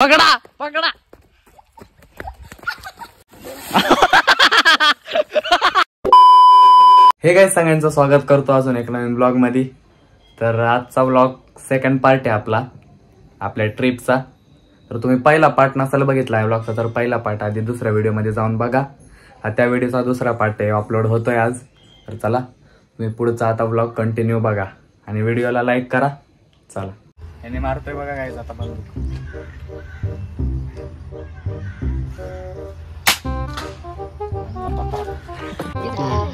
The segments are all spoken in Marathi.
पकडा पकडा. हे काय सगळ्यांचं स्वागत करतो अजून एक नवीन ब्लॉग मध्ये. तर आजचा ब्लॉग सेकंड पार्ट आहे आपल्या ट्रिपचा. तर तुम्ही पहिला पार्ट नसाल बघितला आहे ब्लॉगचा तर पहिला पार्ट आधी दुसऱ्या व्हिडिओ मध्ये जाऊन बघा. त्या व्हिडिओचा दुसरा पार्ट आहे अपलोड होतोय आज. तर चला तुम्ही पुढचा आता ब्लॉग कंटिन्यू बघा आणि व्हिडिओला लाईक करा. चला याने मारतोय बघा काय आता बंदूक.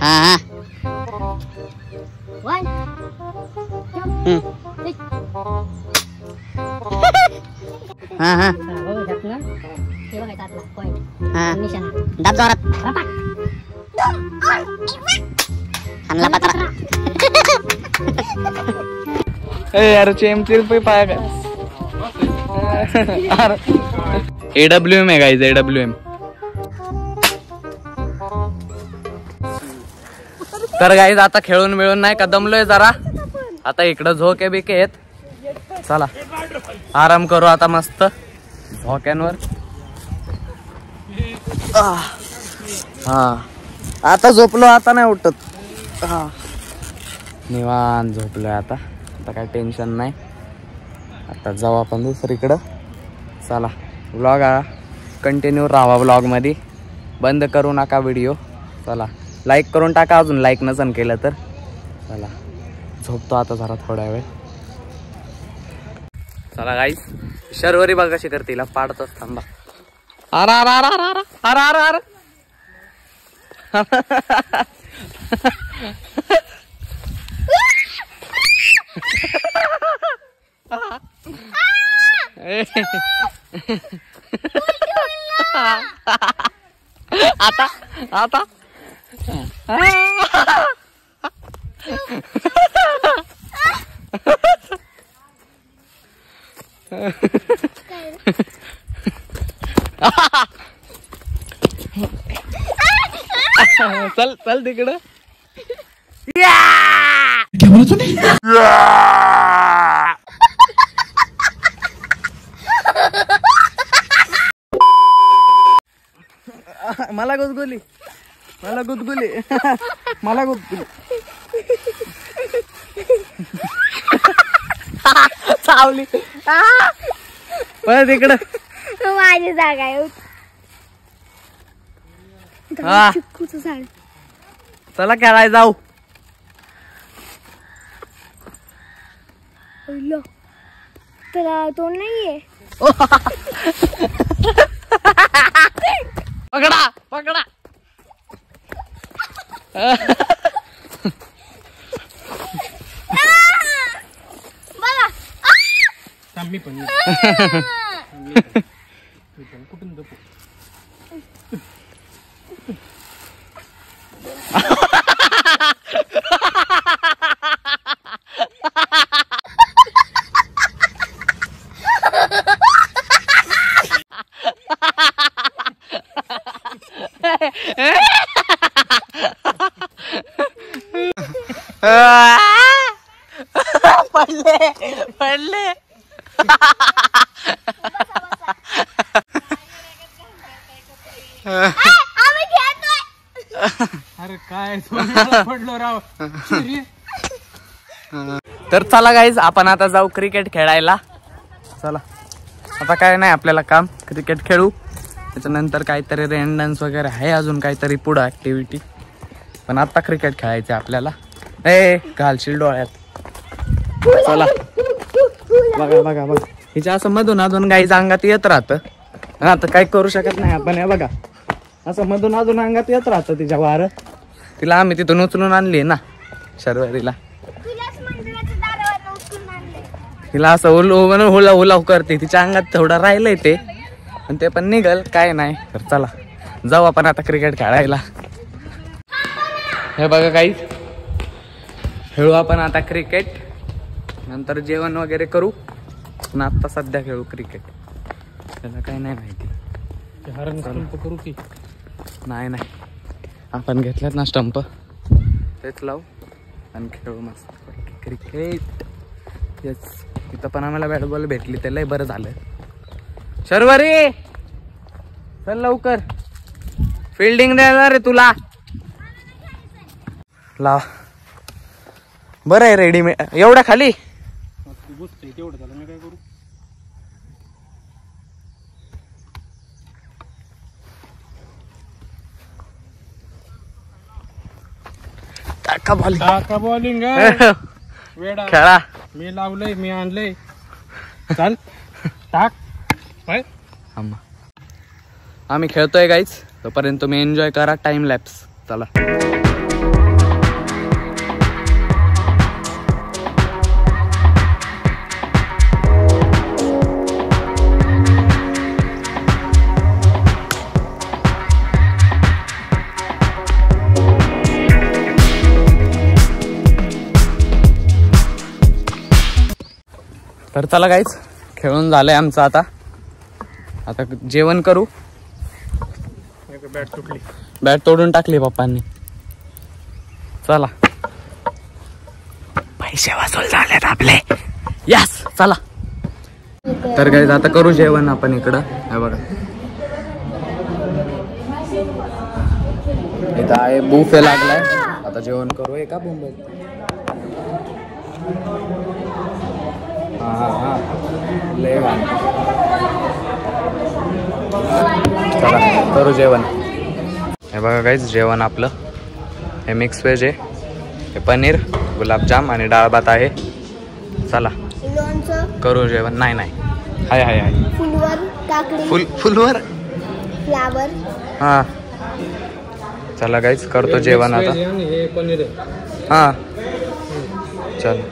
हाँ One, two, three. हाँ हाँ हो झटलं हे बघायचं आतला पॉइंट हाँ निशाणा दाब जोरात रपाट हाणला पत्रा. ए यार चेमचे रुपये पाया काय. AWM आहे गाईज AWM. तर गाईज आता खेळून मिळून नाही का दमलोय जरा. आता इकडं झोके बिके आहेत. चला आराम करू आता मस्त झोक्यांवर. हा आता झोपलो आता नाही उठत. हा निवांत झोपलोय आता. आता काय टेन्शन नाही. आता जाऊ आपण दुसरीकडं. चला व्लॉग कंटिन्यू राहा व्लॉग मध्ये. बंद करू नका व्हिडिओ. चला लाईक करून टाका अजून लाईक नसन केलं तर. चला झोपतो आता जरा थोड्या वेळ. चला गाईस शर्वरी बघ कशी करते. तिला पाडतच थांबा. अरे अरे अरे अरे अरे अरे आता आता चल चल तिकडं. मला गुदगुली मला गुदगुली मला गुदगुली चावली. परत इकडं माझी जागा आहे. हा चिक्कूचं झाड. चला खेळायला जाऊ. लो त्याला तोंड नाहीये. पकडा पकडा. बघा मी पण कुठून जपू. पडले पडले. अरे काय पडलो राव. तर चला गाईज आपण आता जाऊ क्रिकेट खेळायला. चला आता काय नाही आपल्याला काम. क्रिकेट खेळू त्याच्यानंतर काहीतरी रेन डान्स वगैरे आहे अजून काहीतरी पुढं ऍक्टिव्हिटी. पण आता क्रिकेट खेळायचं आपल्याला. ए घालशील डोळ्यात. चला बघा बघा बघा हिच्या असं मधून अजून गाईज अंगात येत राहतं. आता काही करू शकत नाही आपण. हे बघा असं मधून अजून अंगात येत राहतं तिच्या वार. तिला आम्ही तिथून उचलून आणली ना शर्वरीला. तिला असं हुला हुलाव करते. तिच्या अंगात थोडं राहिलंय ते पण ते पण निघल काय नाही. तर चला जाऊ आपण आता क्रिकेट खेळायला. हे बघा काही खेळू आपण आता क्रिकेट. नंतर जेवण वगैरे करू. पण आता सध्या खेळू क्रिकेट. त्याला काही नाही माहिती. हरण स्टंप करू की नाही नाही आपण घेतल्यात ना स्टंप तेच लावू आणि खेळू मस्त क्रिकेट. येस इथं पण आम्हाला बॅट बॉल भेटली त्यालाही बरं झालं. शर्वरी चल लवकर, फिल्डिंग देणार रे तुला. ला बरं आहे रेडीमेड. एवढ्या खाली तेवढं झालं, मी काय करू. टाका बॉलिंग वेडा खेळा. मी लावलंय, मी आणलंय. चाल टाक काय. आम्ही खेळतोय गाईच, तोपर्यंत तुम्ही एन्जॉय करा टाइम लॅप्स. चला तर चला गाईच, खेळून झालंय आमचं. आता जेवण करू. बॅट तुटली, बॅट तोडून टाकली पप्पांनी. चला पैसे वसूल झालेत आपले. यस चला. तर गाईज आता करू जेवण आपण इकडं. हे बघा इथं आहे बुफे लागलाय. आता जेवण करू. एका मुंबई हा लय घाण. चला करू जेवण. हे बघा गाईज जेवण आपलं. हे मिक्स व्हेज आहे, हे पनीर, गुलाबजाम आणि डाळ भात आहे. चला लोणचं, करू जेवण. नाही नाही हाय हाय हाय. फुलवर, काकडी, फुलवर फ्लावर. हा चला गाईज करतो जेवण आता. हे पनीर आहे. हा चल.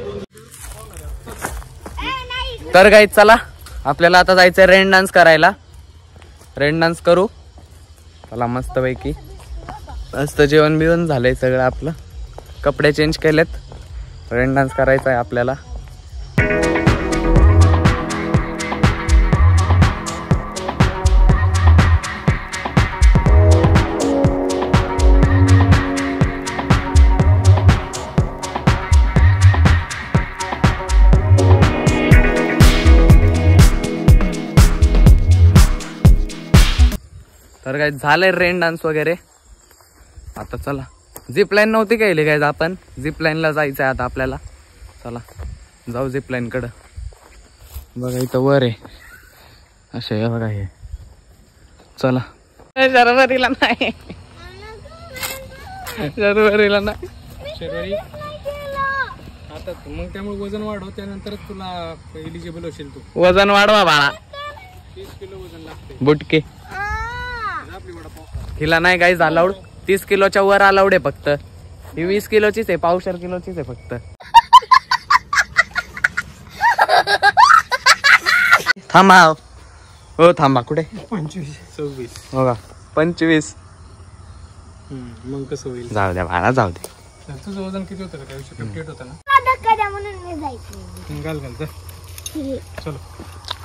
तर गाईज चला, आपल्याला आता जायचंय रेन डान्स करायला. रेन डान्स करू. चला मस्त पैकी. मस्त जेवण बिवण झालंय सगळं आपलं. कपडे चेंज केलेत. रेन डान्स करायचा आहे आपल्याला. तर काय झालंय रेन डान्स वगैरे. आता चला, झिप लाईन नव्हती केली काय, आपण झिप लाईनला जायचंय आता आपल्याला. चला जाऊ झिप लाईन कडं. बघा इथं वर आहे असे. हे बघा हे. चला शर्वरीला नाही, शर्वरीला नाही. शर्वरी आता मग त्यामुळे वजन वाढव, त्यानंतर तुला एलिजिबल होशील तू. वजन वाढवा बाळा. 30 किलो वजन लागते. बुटके हिला नाही गाईज अलाउड. 30 किलोच्या वर अलाउड आहे फक्त. ही 20 किलोचीच आहे, 1.5 किलोचीच आहे फक्त. थांबा हो, थांबा. कुठे 25 26 हो का 25. मग कसं होईल. जाऊ द्या बाळा, जाऊ दे. तुझं वजन किती होतं का त्या दिवशी. 58 होतं ना. धक्का द्या म्हणून मी जायचं. घाल घाल जा. चलो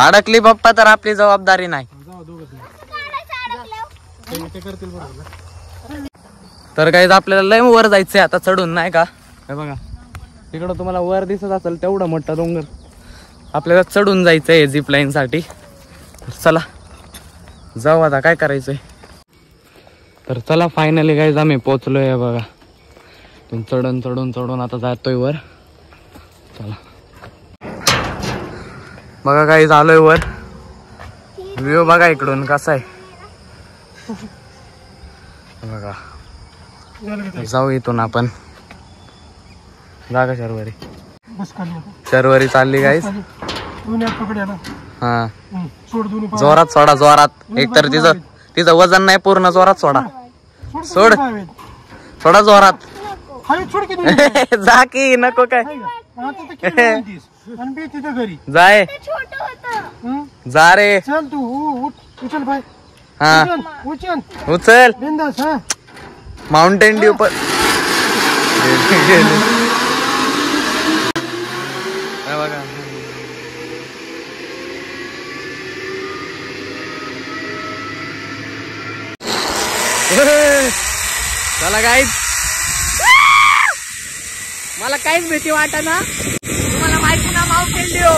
अडकली पप्पा तर आपली जबाबदारी नाही. जाऊ दोघंच नाही. ते करतील बरोबर. तर काही आपल्याला लय वर जायचंय आता चढून, नाही का. हे बघा तिकडं तुम्हाला वर दिसत असेल तेवढं मोठं डोंगर. आपल्याला चढून जायचंय झिप लाईन साठी. चला जाऊ आता, काय करायचंय. तर चला फायनली गाईज आम्ही पोहोचलोय. बघा चढून चढून चढून आता जातोय वर. चला बघा गाईज आलोय वर. व्ह्यू बघा इकडून कसा आहे बघा. जाऊ इथून आपण. जागा शर्वरी. शर्वरी चालली गाईज. हा जोरात सोडा, जोरात. एकतर तिचं वजन नाही पूर्ण. जोरात सोडा, सोड सोडा जोरात. जा की नको काय. जाय जा रे. चल तू उचल भाई. हा उचल. माउंटेन ड्यू पण बघा. चला गाईज, मला काहीच भीती वाटत ना. तुम्हाला माहिती ना माउंटेन ड्यू.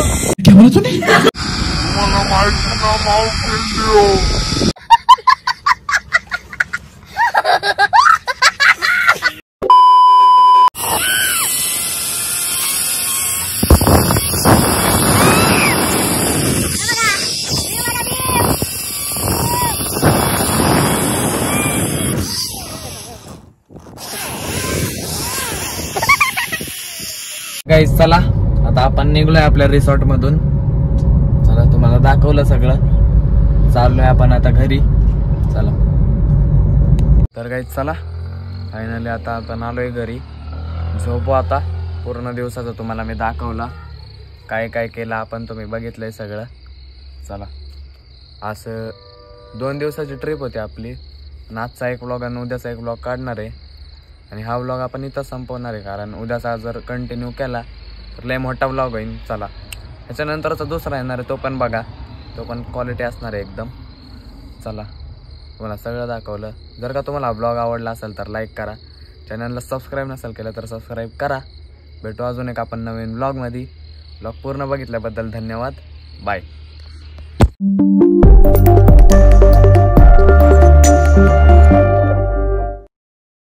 गाईज चला आता आपण निघलोय आपल्या रिसॉर्ट मधून. चला तुम्हाला दाखवलं सगळं. चाललोय आपण आता घरी. चला तर गाईज चला फायनली आता आपण आलोय घरी. झोपू आता. पूर्ण दिवसाचं तुम्हाला मी दाखवला काय काय केलं आपण, तुम्ही बघितलंय सगळं. चला असं 2 दिवसाची ट्रिप होती आपली. आजचा एक व्लॉग आणि उद्याचा एक व्लॉग काढणार आहे. आणि हा व्लॉग आपण इथं संपवणार आहे, कारण उद्याचा जर कंटिन्यू केला तर लय मोठा व्लॉग होईल. चला त्याच्यानंतरचा दुसरा येणार आहे, तो पण बघा. तो पण क्वालिटी असणार आहे एकदम. चला तुम्हाला सगळं दाखवलं. जर का तुम्हाला व्लॉग आवडला असेल तर लाईक करा. चॅनलला सबस्क्राईब नसेल केलं तर सबस्क्राईब करा. भेटू अजून एक आपण नवीन व्लॉगमध्ये. व्लॉग पूर्ण बघितल्याबद्दल धन्यवाद. बाय.